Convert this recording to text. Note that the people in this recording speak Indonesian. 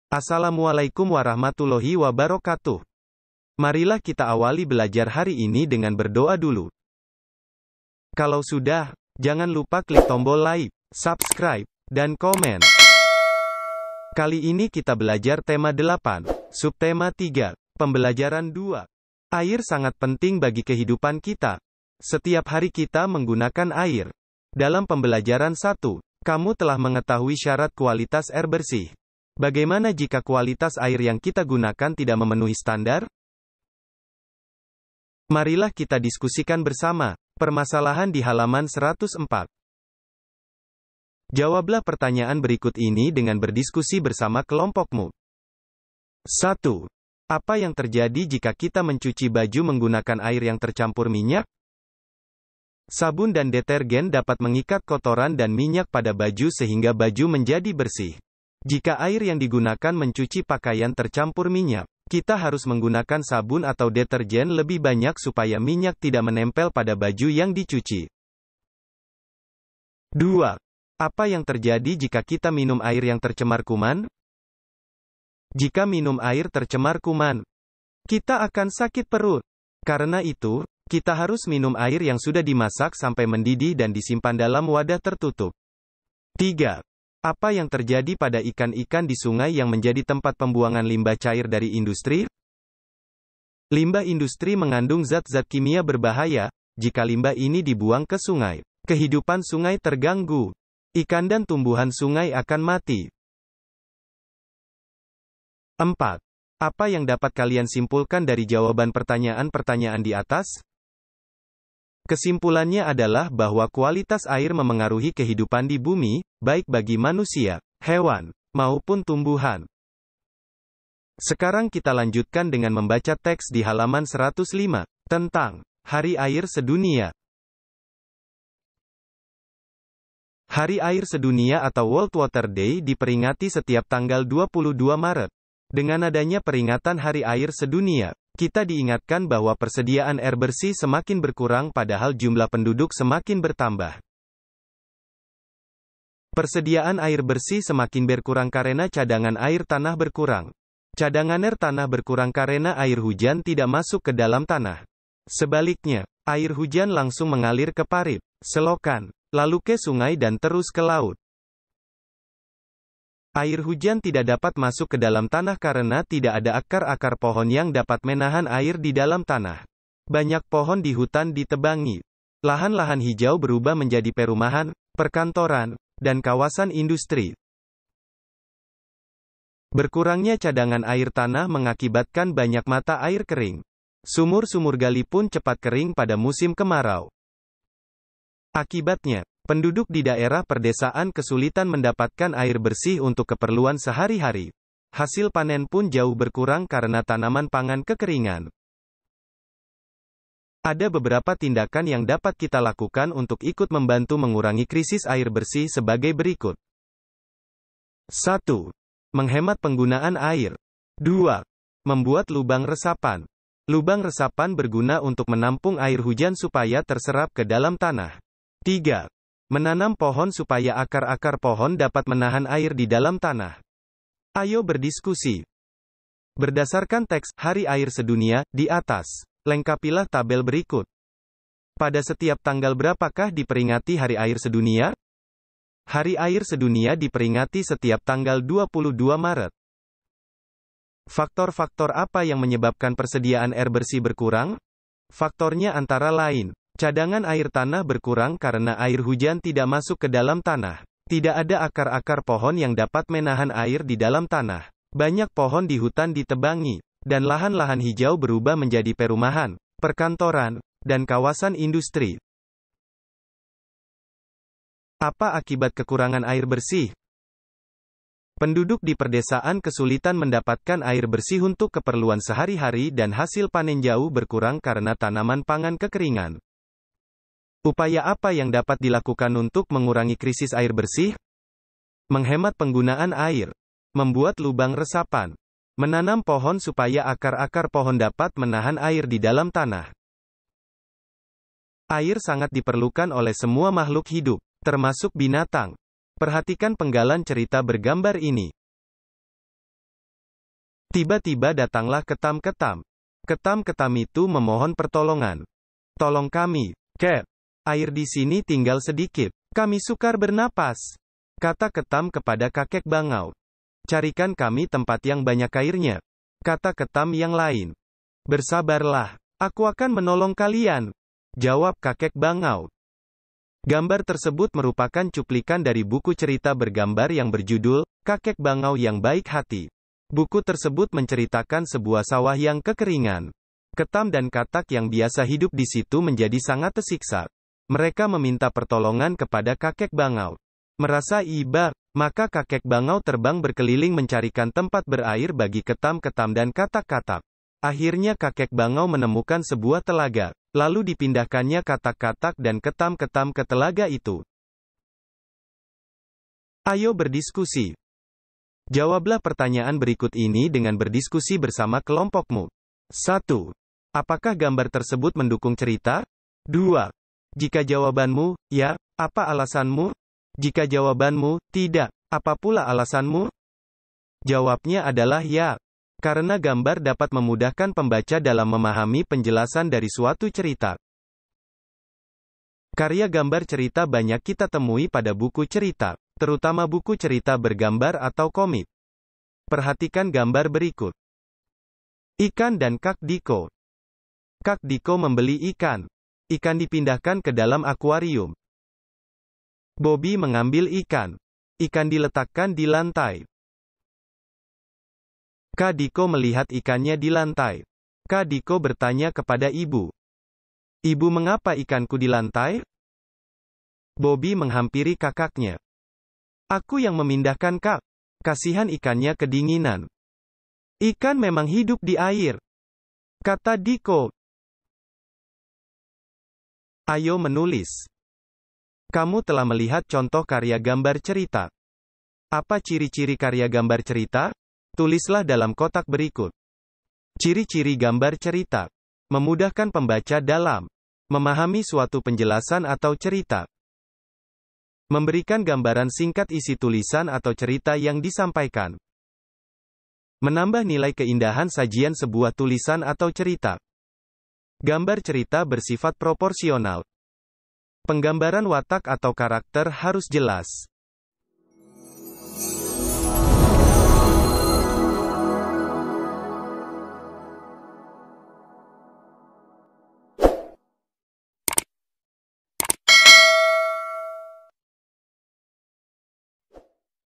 Assalamualaikum warahmatullahi wabarakatuh. Marilah kita awali belajar hari ini dengan berdoa dulu. Kalau sudah, jangan lupa klik tombol like, subscribe, dan komen. Kali ini kita belajar tema 8, subtema 3, pembelajaran 2. Air sangat penting bagi kehidupan kita. Setiap hari kita menggunakan air. Dalam pembelajaran 1, kamu telah mengetahui syarat kualitas air bersih. Bagaimana jika kualitas air yang kita gunakan tidak memenuhi standar? Marilah kita diskusikan bersama. Permasalahan di halaman 104. Jawablah pertanyaan berikut ini dengan berdiskusi bersama kelompokmu. 1. Apa yang terjadi jika kita mencuci baju menggunakan air yang tercampur minyak? Sabun dan detergen dapat mengikat kotoran dan minyak pada baju sehingga baju menjadi bersih. Jika air yang digunakan mencuci pakaian tercampur minyak, kita harus menggunakan sabun atau detergen lebih banyak supaya minyak tidak menempel pada baju yang dicuci. 2. Apa yang terjadi jika kita minum air yang tercemar kuman? Jika minum air tercemar kuman, kita akan sakit perut. Karena itu, kita harus minum air yang sudah dimasak sampai mendidih dan disimpan dalam wadah tertutup. 3. Apa yang terjadi pada ikan-ikan di sungai yang menjadi tempat pembuangan limbah cair dari industri? Limbah industri mengandung zat-zat kimia berbahaya. Jika limbah ini dibuang ke sungai, kehidupan sungai terganggu. Ikan dan tumbuhan sungai akan mati. 4. Apa yang dapat kalian simpulkan dari jawaban pertanyaan-pertanyaan di atas? Kesimpulannya adalah bahwa kualitas air memengaruhi kehidupan di bumi, baik bagi manusia, hewan, maupun tumbuhan. Sekarang kita lanjutkan dengan membaca teks di halaman 105, tentang Hari Air Sedunia. Hari Air Sedunia atau World Water Day diperingati setiap tanggal 22 Maret. Dengan adanya peringatan Hari Air Sedunia, kita diingatkan bahwa persediaan air bersih semakin berkurang padahal jumlah penduduk semakin bertambah. Persediaan air bersih semakin berkurang karena cadangan air tanah berkurang. Cadangan air tanah berkurang karena air hujan tidak masuk ke dalam tanah. Sebaliknya, air hujan langsung mengalir ke parit, selokan, lalu ke sungai dan terus ke laut. Air hujan tidak dapat masuk ke dalam tanah karena tidak ada akar-akar pohon yang dapat menahan air di dalam tanah. Banyak pohon di hutan ditebangi. Lahan-lahan hijau berubah menjadi perumahan, perkantoran, dan kawasan industri. Berkurangnya cadangan air tanah mengakibatkan banyak mata air kering. Sumur-sumur gali pun cepat kering pada musim kemarau. Akibatnya, penduduk di daerah perdesaan kesulitan mendapatkan air bersih untuk keperluan sehari-hari. Hasil panen pun jauh berkurang karena tanaman pangan kekeringan. Ada beberapa tindakan yang dapat kita lakukan untuk ikut membantu mengurangi krisis air bersih sebagai berikut. 1. Menghemat penggunaan air. 2. Membuat lubang resapan. Lubang resapan berguna untuk menampung air hujan supaya terserap ke dalam tanah. 3. Menanam pohon supaya akar-akar pohon dapat menahan air di dalam tanah. Ayo berdiskusi. Berdasarkan teks Hari Air Sedunia di atas, lengkapilah tabel berikut. Pada setiap tanggal berapakah diperingati Hari Air Sedunia? Hari Air Sedunia diperingati setiap tanggal 22 Maret. Faktor-faktor apa yang menyebabkan persediaan air bersih berkurang? Faktornya antara lain, cadangan air tanah berkurang karena air hujan tidak masuk ke dalam tanah. Tidak ada akar-akar pohon yang dapat menahan air di dalam tanah. Banyak pohon di hutan ditebangi, dan lahan-lahan hijau berubah menjadi perumahan, perkantoran, dan kawasan industri. Apa akibat kekurangan air bersih? Penduduk di perdesaan kesulitan mendapatkan air bersih untuk keperluan sehari-hari dan hasil panen jauh berkurang karena tanaman pangan kekeringan. Upaya apa yang dapat dilakukan untuk mengurangi krisis air bersih? Menghemat penggunaan air, membuat lubang resapan, menanam pohon supaya akar-akar pohon dapat menahan air di dalam tanah. Air sangat diperlukan oleh semua makhluk hidup, termasuk binatang. Perhatikan penggalan cerita bergambar ini. Tiba-tiba datanglah ketam-ketam. Ketam-ketam itu memohon pertolongan. Tolong kami, Cap. Air di sini tinggal sedikit. Kami sukar bernapas. Kata ketam kepada kakek bangau. Carikan kami tempat yang banyak airnya. Kata ketam yang lain. Bersabarlah. Aku akan menolong kalian. Jawab kakek bangau. Gambar tersebut merupakan cuplikan dari buku cerita bergambar yang berjudul, Kakek Bangau yang Baik Hati. Buku tersebut menceritakan sebuah sawah yang kekeringan. Ketam dan katak yang biasa hidup di situ menjadi sangat tersiksa. Mereka meminta pertolongan kepada kakek bangau. Merasa iba, maka kakek bangau terbang berkeliling mencarikan tempat berair bagi ketam-ketam dan katak-katak. Akhirnya kakek bangau menemukan sebuah telaga. Lalu dipindahkannya katak-katak dan ketam-ketam ke telaga itu. Ayo berdiskusi. Jawablah pertanyaan berikut ini dengan berdiskusi bersama kelompokmu. 1. Apakah gambar tersebut mendukung cerita? 2. Jika jawabanmu, ya, apa alasanmu? Jika jawabanmu, tidak, apa pula alasanmu? Jawabnya adalah ya. Karena gambar dapat memudahkan pembaca dalam memahami penjelasan dari suatu cerita. Karya gambar cerita banyak kita temui pada buku cerita, terutama buku cerita bergambar atau komik. Perhatikan gambar berikut. Ikan dan Kak Diko. Kak Diko membeli ikan. Ikan dipindahkan ke dalam akuarium. Bobby mengambil ikan. Ikan diletakkan di lantai. Kak Diko melihat ikannya di lantai. Kak Diko bertanya kepada ibu. Ibu, mengapa ikanku di lantai? Bobby menghampiri kakaknya. Aku yang memindahkan, Kak. Kasihan ikannya kedinginan. Ikan memang hidup di air, kata Diko. Ayo menulis. Kamu telah melihat contoh karya gambar cerita. Apa ciri-ciri karya gambar cerita? Tulislah dalam kotak berikut. Ciri-ciri gambar cerita. Memudahkan pembaca dalam memahami suatu penjelasan atau cerita. Memberikan gambaran singkat isi tulisan atau cerita yang disampaikan. Menambah nilai keindahan sajian sebuah tulisan atau cerita. Gambar cerita bersifat proporsional. Penggambaran watak atau karakter harus jelas.